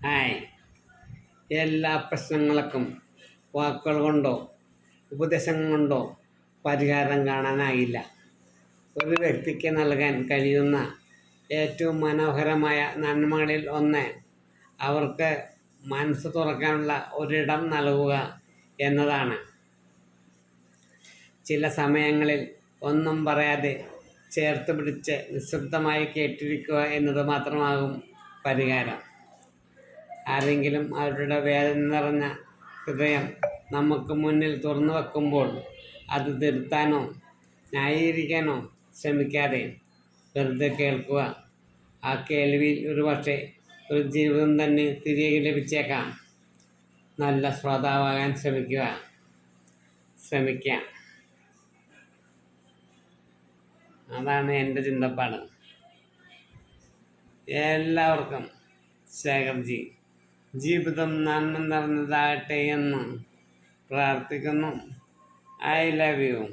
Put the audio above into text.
Hi. എല്ലാ പ്രശ്നങ്ങൾക്കും വാക്കുകൾ കൊണ്ടോ ഉപദേശങ്ങൾ കൊണ്ടോ പരിഹാരം കാണാനാകില്ല. ഒരു വ്യക്തിക്ക് നൽകാൻ കഴിയുന്ന ഏറ്റവും മനോഹരമായ നന്മകളിൽ ഒന്ന് അവർക്ക് മനസ്സ് തുറക്കാനുള്ള ഒരിടം നൽകുക എന്നതാണ്. ചില സമയങ്ങളിൽ ഒന്നും പറയാതെ ചേർത്ത് പിടിച്ച് നിശബ്ദമായി കേട്ടിരിക്കുക എന്നത് മാത്രമാകും പരിഹാരം. ആരെങ്കിലും അവരുടെ വേദന നിറഞ്ഞ ഹൃദയം നമുക്ക് മുന്നിൽ തുറന്നു വെക്കുമ്പോൾ അത് തിരുത്താനോ ന്യായീകരിക്കാനോ ശ്രമിക്കാതെ വെറുതെ കേൾക്കുക. ആ കേൾവിയിൽ ഒരുപക്ഷെ ഒരു ജീവിതം തന്നെ തിരികെ ലഭിച്ചേക്കാം. നല്ല ശ്രോതാവാകാൻ ശ്രമിക്കുക. അതാണ് എൻ്റെ ചിന്തപ്പാട്. എല്ലാവർക്കും ശേഖർജി ജീവിതം നന്മ നിറഞ്ഞതാകട്ടെ എന്ന് പ്രാർത്ഥിക്കുന്നു. I love you.